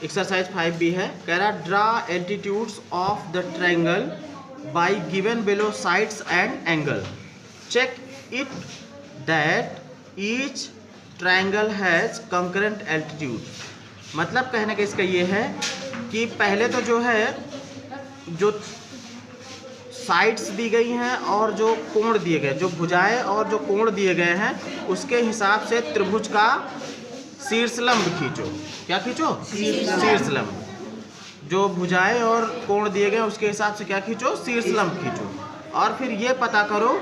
Exercise 5B है, कह रहा draw altitudes of the triangle by given below sides and angle, check it that each triangle has concurrent altitude. मतलब कहने का इसका ये है कि पहले तो जो है जो साइड्स दी गई हैं और जो कोण दिए गए, जो भुजाएं और जो कोण दिए गए हैं उसके हिसाब से त्रिभुज का शीर्षलंब खींचो। क्या खींचो? शीर्षलंब। जो भुजाएं और कोण दिए गए उसके हिसाब से क्या खींचो? शीर्षलंब खींचो। और फिर ये पता करो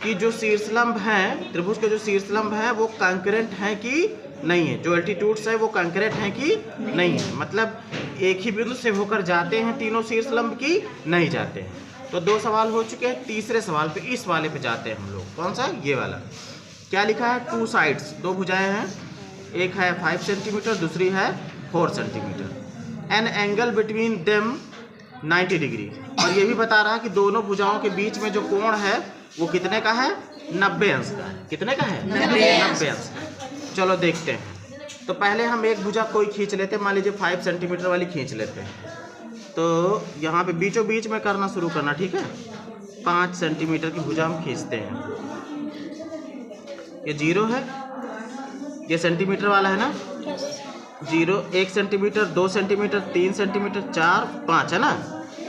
कि जो शीर्षलंब हैं, त्रिभुज के जो शीर्षलंब हैं वो कंकरेंट हैं कि नहीं है, जो एल्टीट्यूड्स है वो कंकरेंट हैं कि नहीं है। मतलब एक ही बिंदु से होकर जाते हैं तीनों शीर्षलंब की नहीं जाते हैं। तो 2 सवाल हो चुके हैं। तीसरे सवाल पे, इस वाले पे जाते हैं हम लोग। कौन सा? ये वाला। क्या लिखा है? 2 साइड्स, 2 भुजाएं हैं, एक है 5 सेंटीमीटर, दूसरी है 4 centimetre. An angle between them 90 degree. और ये भी बता रहा है कि दोनों भुजाओं के बीच में जो कोण है वो कितने का है? 90 अंश का है। कितने का है? 90 अंश का। चलो देखते हैं। तो पहले हम एक भुजा कोई खींच लेते हैं, मान लीजिए 5 सेंटीमीटर वाली खींच लेते हैं। तो यहाँ पे बीचों बीच में करना शुरू करना, ठीक है। 5 सेंटीमीटर की भुजा हम खींचते हैं। ये 0 है, ये सेंटीमीटर वाला है ना, 0, 1 सेंटीमीटर, 2 सेंटीमीटर, 3 सेंटीमीटर, 4, 5 है ना।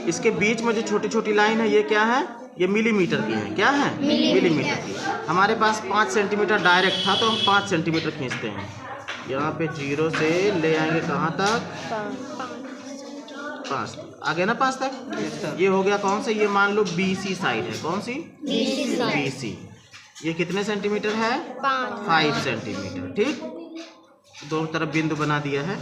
इसके बीच में जो छोटी छोटी लाइन है ये क्या है? ये मिलीमीटर की है। क्या है? मिलीमीटर की। हमारे पास 5 सेंटीमीटर डायरेक्ट था तो हम 5 सेंटीमीटर खींचते हैं। यहाँ पे 0 से ले आएंगे कहाँ तक? 5 आगे ना, 5 तक। ये हो गया कौन सा? ये मान लो BC साइड है। कौन सी? BC। ये कितने सेंटीमीटर है? 5 सेंटीमीटर। ठीक, दोनों तरफ बिंदु बना दिया है।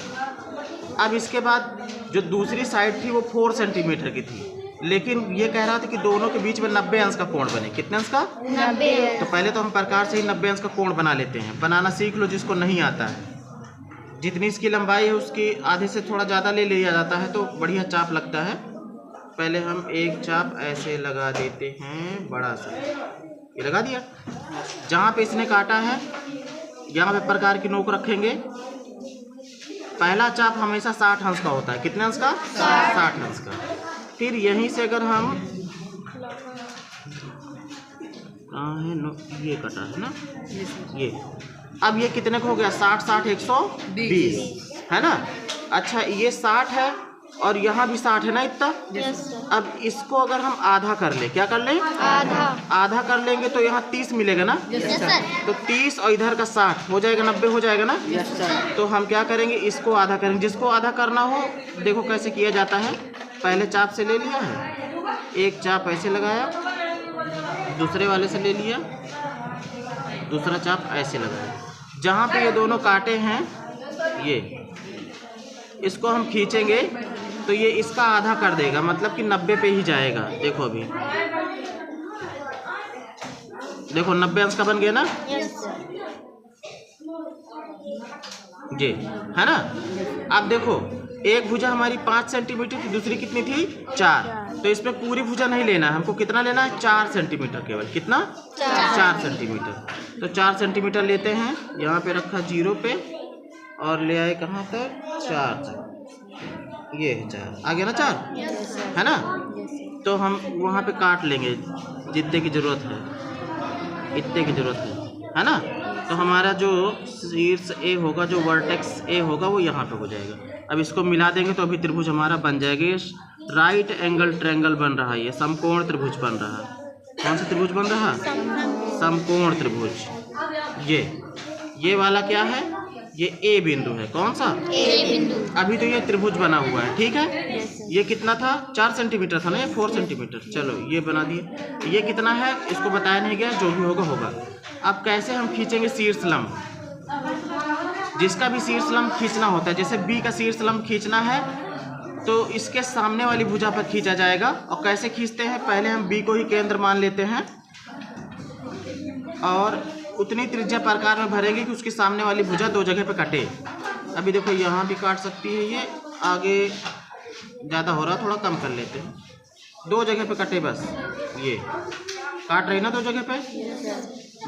अब इसके बाद जो दूसरी साइड थी वो 4 सेंटीमीटर की थी, लेकिन ये कह रहा था कि दोनों के बीच में 90 अंश का कोण बने। कितने अंश का? 90। तो पहले तो हम प्रकार से ही 90 अंश का कोण बना लेते हैं। बनाना सीख लो जिसको नहीं आता है। जितनी इसकी लंबाई है उसकी आधे से थोड़ा ज़्यादा ले लिया जाता है तो बढ़िया चाप लगता है। पहले हम एक चाप ऐसे लगा देते हैं, बड़ा सा। ये लगा दिया। जहाँ पे इसने काटा है यहाँ पे प्रकार की नोक रखेंगे। पहला चाप हमेशा 60 अंश का होता है। कितने अंश का? 60 अंश का। फिर यहीं से अगर हम, कहाँ है ये कटा है ना, ये। अब ये कितने का हो गया? 60 60 120 है ना। अच्छा, ये 60 है और यहाँ भी 60 है ना इतना। अब इसको अगर हम आधा कर ले, क्या कर लें? आधा कर लेंगे तो यहाँ 30 मिलेगा ना। तो 30 और इधर का 60 हो जाएगा, 90 हो जाएगा ना। तो हम क्या करेंगे? इसको आधा करेंगे। जिसको आधा करना हो देखो कैसे किया जाता है। पहले चाप से ले लिया है, एक चाप ऐसे लगाया, दूसरे वाले से ले लिया, दूसरा चाप ऐसे लगाया। जहाँ पे ये दोनों काटे हैं ये, इसको हम खींचेंगे तो ये इसका आधा कर देगा, मतलब कि 90 पे ही जाएगा। देखो अभी देखो 90 अंश का बन गया ना। ये है ना। अब देखो एक भुजा हमारी 5 सेंटीमीटर थी, दूसरी कितनी थी? 4। तो इसमें पूरी भुजा नहीं लेना है हमको। कितना लेना है? 4 सेंटीमीटर केवल। कितना? 4 सेंटीमीटर। तो 4 सेंटीमीटर लेते हैं। यहाँ पे रखा 0 पे और ले आए कहाँ तक? 4 तक। ये है 4, आ गया ना 4, है ना। तो हम वहाँ पे काट लेंगे जितने की ज़रूरत है, इतने की ज़रूरत है ना। तो हमारा जो शीर्ष A होगा, जो वर्टेक्स A होगा वो यहाँ पे हो जाएगा। अब इसको मिला देंगे तो अभी त्रिभुज हमारा बन जाएगा। राइट एंगल ट्रायंगल बन रहा है, ये समकोण त्रिभुज बन रहा है। कौन सा त्रिभुज बन रहा? समकोण त्रिभुज। ये वाला क्या है? ये A बिंदु है। कौन सा? A बिंदु। अभी तो ये त्रिभुज बना हुआ है, ठीक है। ये कितना था? 4 सेंटीमीटर था ना, ये 4 सेंटीमीटर। चलो ये बना दिए। ये कितना है इसको बताया नहीं गया, जो भी होगा होगा। अब कैसे हम खींचेंगे शीर्षलंब? जिसका भी शीर्षलंब खींचना होता है, जैसे B का शीर्षलंब खींचना है तो इसके सामने वाली भुजा पर खींचा जाएगा। और कैसे खींचते हैं? पहले हम B को ही केंद्र मान लेते हैं और उतनी त्रिज्या प्रकार में भरेंगे कि उसके सामने वाली भुजा 2 जगह पे कटे। अभी देखो यहाँ भी काट सकती है, ये आगे ज़्यादा हो रहा, थोड़ा कम कर लेते हैं। 2 जगह पे कटे बस। ये काट रही ना 2 जगह पे।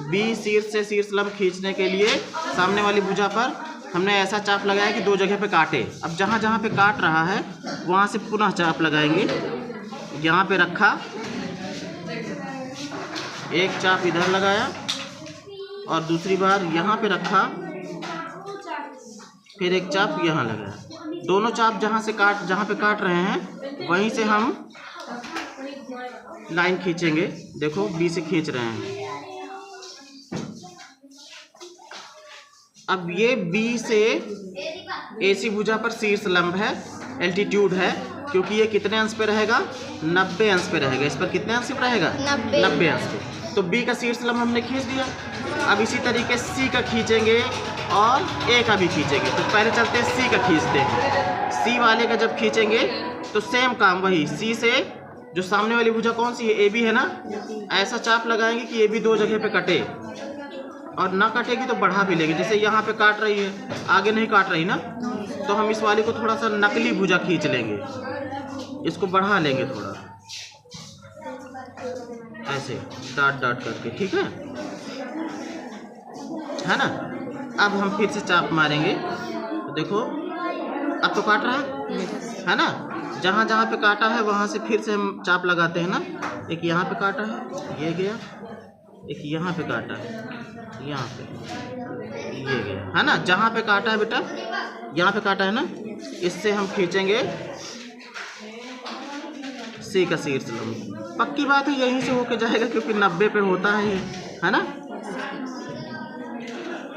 B शीर्ष से शीर्षलंब खींचने के लिए सामने वाली भुजा पर हमने ऐसा चाप लगाया कि दो जगह पे काटे। अब जहाँ जहाँ पे काट रहा है वहाँ से पुनः चाप लगाएंगे। यहाँ पे रखा, एक चाप इधर लगाया और दूसरी बार यहाँ पे रखा, फिर एक चाप यहाँ लगाया। दोनों चाप जहाँ पे काट रहे हैं वहीं से हम लाइन खींचेंगे। देखो बी से खींच रहे हैं। अब ये बी से AC भुजा पर शीर्ष लंब है, एल्टीट्यूड है, क्योंकि ये कितने अंश पे रहेगा? 90 अंश पे रहेगा। इस पर कितने अंश पे रहेगा? 90 अंश पे। तो बी का शीर्ष लंब हमने खींच दिया। अब इसी तरीके सी का खींचेंगे और ए का भी खींचेंगे। तो पहले चलते हैं सी का खींचते हैं। सी वाले का जब खींचेंगे तो सेम काम वही, सी से जो सामने वाली भुजा कौन सी है? ए बी है ना। ऐसा चाप लगाएंगे कि ए बी दो जगह पे कटे, और ना कटेगी तो बढ़ा भी लेंगे। जैसे यहाँ पे काट रही है, आगे नहीं काट रही ना, तो हम इस वाले को थोड़ा सा नकली भुजा खींच लेंगे, इसको बढ़ा लेंगे थोड़ा ऐसे डाट डाट करके, ठीक है ना। अब हम फिर से चाप मारेंगे तो देखो अब तो काट रहा है ना। जहाँ जहाँ पे काटा है वहाँ से फिर से हम चाप लगाते हैं ना। एक यहाँ पे काटा है, ये गया, एक यहाँ पे काटा है, यहाँ पे ये गया, है ना। जहाँ पे काटा है बेटा, यहाँ पे काटा है ना, इससे हम खींचेंगे सी का शीर्ष लंब। पक्की बात है यहीं से होके जाएगा, क्योंकि 90 पे होता है ये, है ना।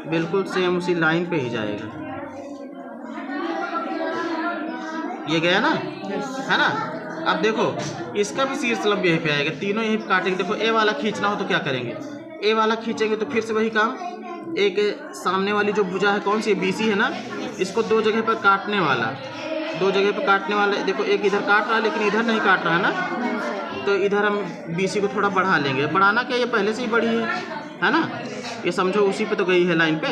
बिल्कुल सेम उसी लाइन पे ही जाएगा। ये गया ना, है ना। अब देखो इसका भी शीर्ष लंब यहीं पे आएगा, तीनों यहीं पे काटेंगे। देखो ए वाला खींचना हो तो क्या करेंगे? ए वाला खींचेंगे तो फिर से वही काम, एक सामने वाली जो भुजा है कौन सी है? BC है ना, इसको दो जगह पर काटने वाला, दो जगह पर काटने वाला। देखो एक इधर काट रहा है लेकिन इधर नहीं काट रहा है ना, तो इधर हम BC को थोड़ा बढ़ा लेंगे। बढ़ाना क्या, ये पहले से ही बड़ी है ना। ये समझो उसी पे तो गई है लाइन पे।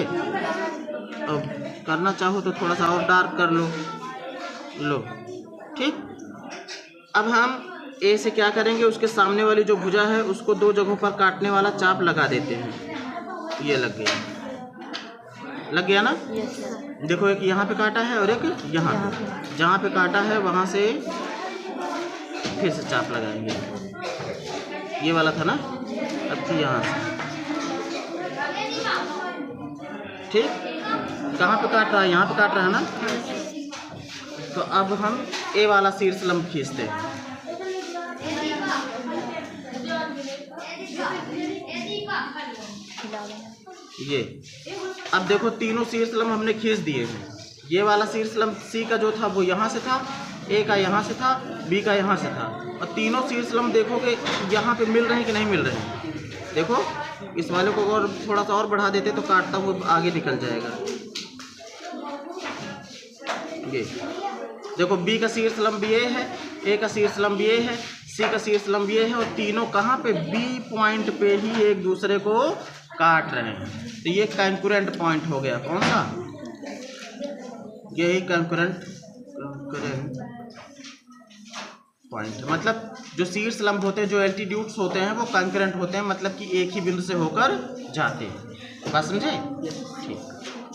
अब करना चाहो तो थोड़ा सा और डार्क कर लो, ठीक। अब हम ए से क्या करेंगे, उसके सामने वाली जो भुजा है उसको दो जगहों पर काटने वाला चाप लगा देते हैं। ये लग गया ना। देखो एक यहाँ पे काटा है और एक यहाँ पे। जहाँ पे काटा है वहाँ से फिर से चाप लगाएंगे। ये वाला था ना, अब फिर यहाँ से, ठीक। कहाँ पे काट रहा है? यहाँ पे काट रहा है ना। तो अब हम ए वाला शीर्ष लंब खींचते हैं। ये अब देखो तीनों शीर्ष लंब हमने खींच दिए हैं। ये वाला शीर्ष लंब सी का जो था वो यहाँ से था, ए का यहाँ से था, बी का यहाँ से था, और तीनों शीर्ष लंब देखोगे यहाँ पे मिल रहे हैं कि नहीं मिल रहे हैं। देखो इस वाले को और थोड़ा सा और बढ़ा देते तो काटता हुआ आगे निकल जाएगा। ये देखो बी का शीर्ष लंब ये है, ए का शीर्ष लंब ये है, सी का शीर्ष लंब ये है, और तीनों कहाँ पे? बी पॉइंट पे ही एक दूसरे को काट रहे हैं। तो ये कंकरेंट पॉइंट हो गया। कौन सा? यही कंकरेंट पॉइंट। मतलब जो शीर्ष लंब होते हैं, जो एल्टीट्यूड्स होते हैं, वो कंकरेंट होते हैं, मतलब कि एक ही बिंदु से होकर जाते हैं। बात समझे?